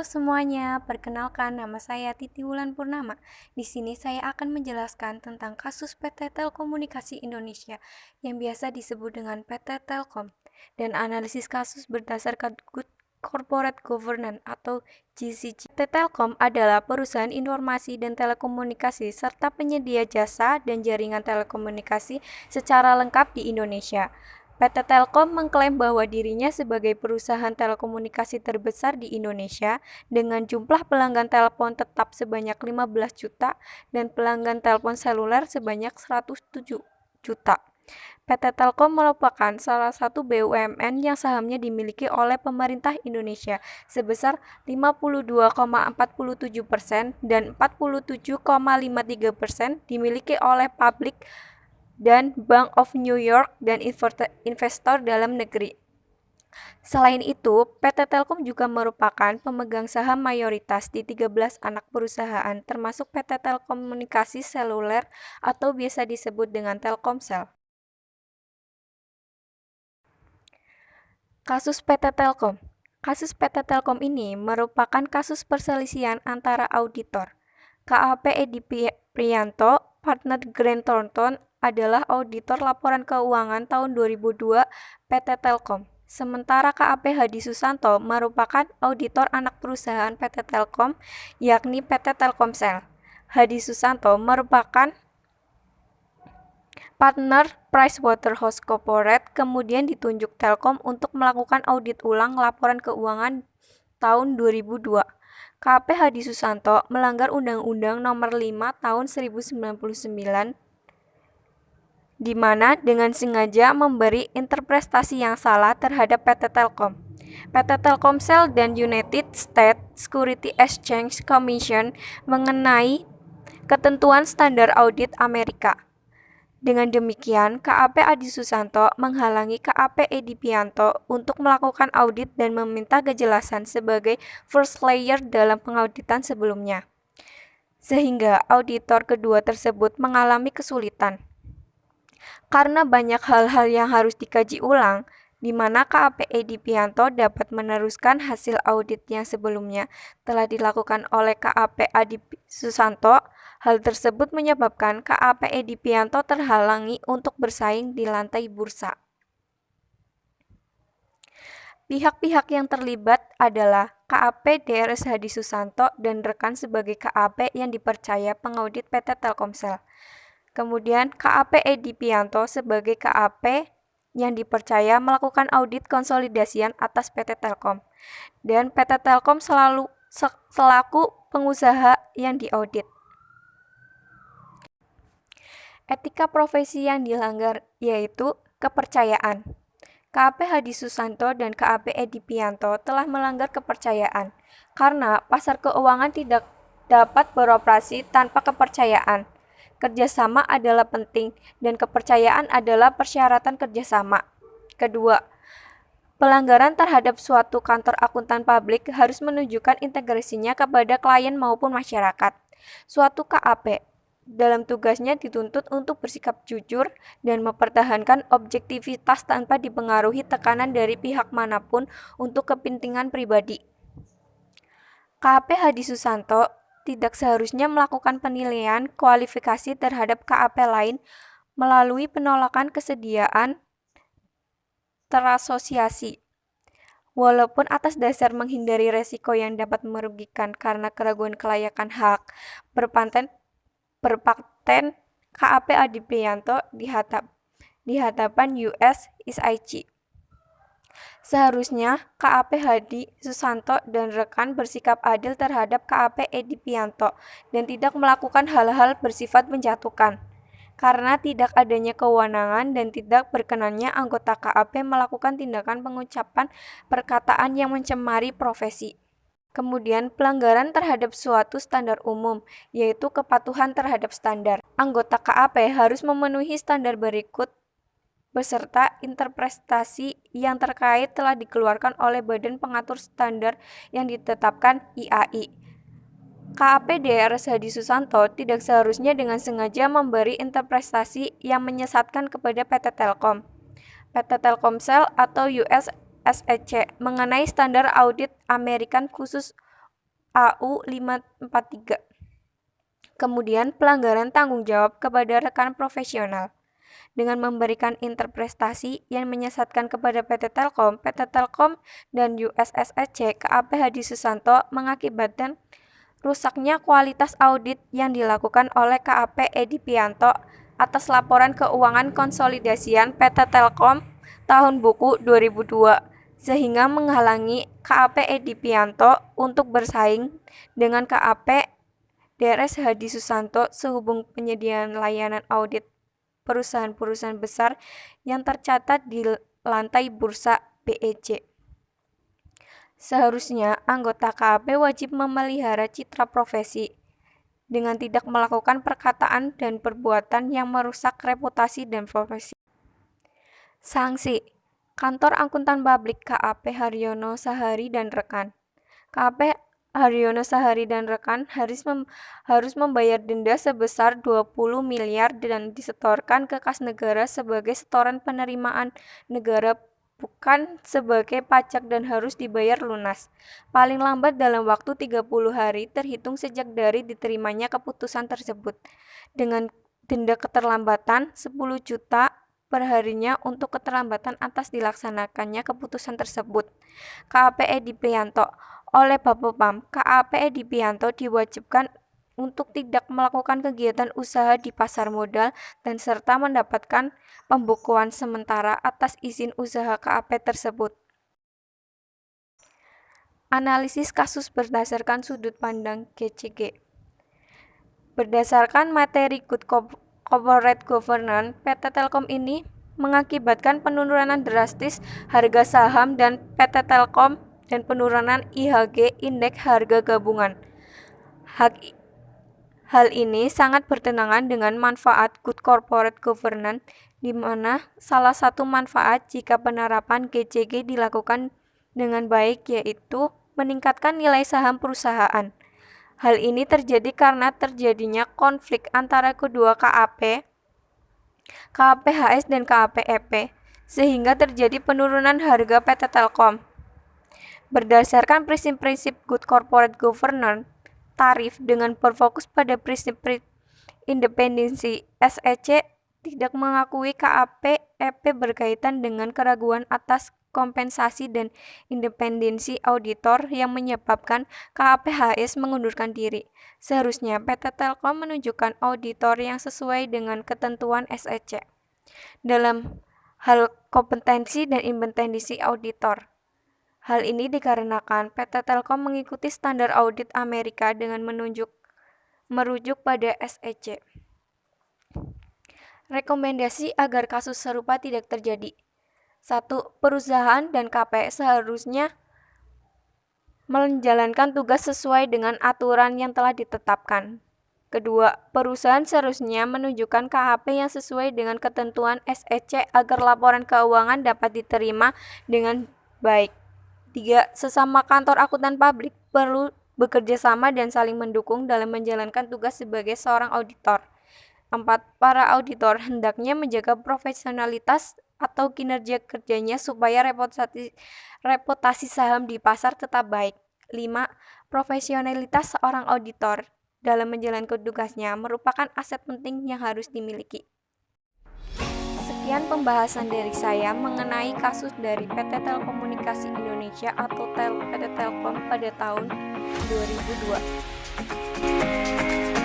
semuanya, perkenalkan nama saya Titi Wulan Purnama. Di sini saya akan menjelaskan tentang kasus PT Telekomunikasi Indonesia yang biasa disebut dengan PT Telkom dan analisis kasus berdasarkan Good Corporate Governance atau GCG. PT Telkom adalah perusahaan informasi dan telekomunikasi serta penyedia jasa dan jaringan telekomunikasi secara lengkap di Indonesia. PT Telkom mengklaim bahwa dirinya sebagai perusahaan telekomunikasi terbesar di Indonesia dengan jumlah pelanggan telepon tetap sebanyak 15 juta dan pelanggan telepon seluler sebanyak 107 juta. PT Telkom merupakan salah satu BUMN yang sahamnya dimiliki oleh pemerintah Indonesia sebesar 52,47% dan 47,53% dimiliki oleh publik dan Bank of New York dan investor dalam negeri. Selain itu, PT Telkom juga merupakan pemegang saham mayoritas di 13 anak perusahaan termasuk PT Telekomunikasi Seluler atau biasa disebut dengan Telkomsel. Kasus PT Telkom. Kasus PT Telkom ini merupakan kasus perselisihan antara auditor. KAP Edi Prianto, partner Grant Thornton, adalah auditor laporan keuangan tahun 2002 PT Telkom. Sementara KAP Hadi Susanto merupakan auditor anak perusahaan PT Telkom, yakni PT Telkomsel. Hadi Susanto merupakan partner PricewaterhouseCoopers, kemudian ditunjuk Telkom untuk melakukan audit ulang laporan keuangan tahun 2002. KAP Hadi Susanto melanggar Undang-Undang Nomor 5 Tahun 1999 di mana dengan sengaja memberi interpretasi yang salah terhadap PT Telkom. PT Telkomsel dan United States Securities Exchange Commission mengenai ketentuan standar audit Amerika. Dengan demikian, KAP Adi Susanto menghalangi KAP Edi Prianto untuk melakukan audit dan meminta kejelasan sebagai first layer dalam pengauditan sebelumnya. Sehingga auditor kedua tersebut mengalami kesulitan. Karena banyak hal-hal yang harus dikaji ulang, di mana KAP Edi Prianto dapat meneruskan hasil audit yang sebelumnya telah dilakukan oleh KAP Adi Susanto. Hal tersebut menyebabkan KAP Edi Prianto terhalangi untuk bersaing di lantai bursa. Pihak-pihak yang terlibat adalah KAP Drs Hadi Susanto dan rekan sebagai KAP yang dipercaya pengaudit PT Telkomsel. Kemudian KAP Edi Prianto sebagai KAP yang dipercaya melakukan audit konsolidasian atas PT Telkom. Dan PT Telkom selaku pengusaha yang diaudit. Etika profesi yang dilanggar yaitu kepercayaan. KAP Hadi Susanto dan KAP Edi Prianto telah melanggar kepercayaan karena pasar keuangan tidak dapat beroperasi tanpa kepercayaan. Kerjasama adalah penting dan kepercayaan adalah persyaratan kerjasama. Kedua, pelanggaran terhadap suatu kantor akuntan publik harus menunjukkan integrasinya kepada klien maupun masyarakat. Suatu KAP dalam tugasnya dituntut untuk bersikap jujur dan mempertahankan objektivitas tanpa dipengaruhi tekanan dari pihak manapun untuk kepentingan pribadi. KAP Hadi Susanto tidak seharusnya melakukan penilaian kualifikasi terhadap KAP lain melalui penolakan kesediaan terasosiasi. Walaupun atas dasar menghindari resiko yang dapat merugikan karena keraguan kelayakan hak berpaten KAP Edi Prianto di hadapan US SIC. Seharusnya KAP Hadi Susanto dan rekan bersikap adil terhadap KAP Edi Prianto dan tidak melakukan hal-hal bersifat menjatuhkan. Karena tidak adanya kewenangan dan tidak berkenannya anggota KAP melakukan tindakan pengucapan perkataan yang mencemari profesi. Kemudian pelanggaran terhadap suatu standar umum, yaitu kepatuhan terhadap standar. Anggota KAP harus memenuhi standar berikut beserta interpretasi yang terkait telah dikeluarkan oleh Badan Pengatur Standar yang ditetapkan IAI. KAP Drs Hadi Susanto tidak seharusnya dengan sengaja memberi interpretasi yang menyesatkan kepada PT Telkom, PT Telkomsel atau US SEC mengenai standar audit American khusus AU 543. Kemudian pelanggaran tanggung jawab kepada rekan profesional. Dengan memberikan interpretasi yang menyesatkan kepada PT Telkom, dan USSEC, KAP Hadi Susanto mengakibatkan rusaknya kualitas audit yang dilakukan oleh KAP Edi Pianto atas laporan keuangan konsolidasian PT Telkom tahun buku 2002, sehingga menghalangi KAP Edi Pianto untuk bersaing dengan KAP DRS Hadi Susanto sehubung penyediaan layanan audit perusahaan-perusahaan besar yang tercatat di lantai bursa BEC. Seharusnya anggota KAP wajib memelihara citra profesi dengan tidak melakukan perkataan dan perbuatan yang merusak reputasi dan profesi. Sanksi: Kantor Akuntan Publik KAP Haryono Sahari dan rekan. KAP Haryono Sahari dan rekan harus membayar denda sebesar 20 miliar dan disetorkan ke kas negara sebagai setoran penerimaan negara bukan sebagai pajak dan harus dibayar lunas, paling lambat dalam waktu 30 hari terhitung sejak dari diterimanya keputusan tersebut, dengan denda keterlambatan 10 juta per harinya untuk keterlambatan atas dilaksanakannya keputusan tersebut. KAP Edi Pianto. Oleh Bapepam, KAP Edi Pianto diwajibkan untuk tidak melakukan kegiatan usaha di pasar modal dan serta mendapatkan pembukuan sementara atas izin usaha KAP tersebut. Analisis kasus berdasarkan sudut pandang GCG. Berdasarkan materi Good Corporate Governance, PT Telkom ini mengakibatkan penurunan drastis harga saham dan PT Telkom dan penurunan IHG indeks harga gabungan. Hal ini sangat bertentangan dengan manfaat Good Corporate Governance, di mana salah satu manfaat jika penerapan GCG dilakukan dengan baik yaitu meningkatkan nilai saham perusahaan. Hal ini terjadi karena terjadinya konflik antara kedua KAP HS dan KAP EP, sehingga terjadi penurunan harga PT Telkom. Berdasarkan prinsip-prinsip Good Corporate Governance, tarif dengan berfokus pada prinsip independensi SEC tidak mengakui KAP EP berkaitan dengan keraguan atas kompensasi dan independensi auditor yang menyebabkan KAP HS mengundurkan diri. Seharusnya PT Telkom menunjukkan auditor yang sesuai dengan ketentuan SEC dalam hal kompetensi dan independensi auditor. Hal ini dikarenakan PT Telkom mengikuti standar audit Amerika dengan merujuk pada SEC. Rekomendasi agar kasus serupa tidak terjadi. 1. Perusahaan dan KP seharusnya menjalankan tugas sesuai dengan aturan yang telah ditetapkan. Kedua, perusahaan seharusnya menunjukkan KHP yang sesuai dengan ketentuan SEC agar laporan keuangan dapat diterima dengan baik. 3. Sesama kantor akuntan publik perlu bekerja sama dan saling mendukung dalam menjalankan tugas sebagai seorang auditor. 4. Para auditor hendaknya menjaga profesionalitas atau kinerja kerjanya supaya reputasi saham di pasar tetap baik. 5. Profesionalitas seorang auditor dalam menjalankan tugasnya merupakan aset penting yang harus dimiliki. Sekian pembahasan dari saya mengenai kasus dari PT Telekomunikasi Indonesia atau PT Telkom pada tahun 2002.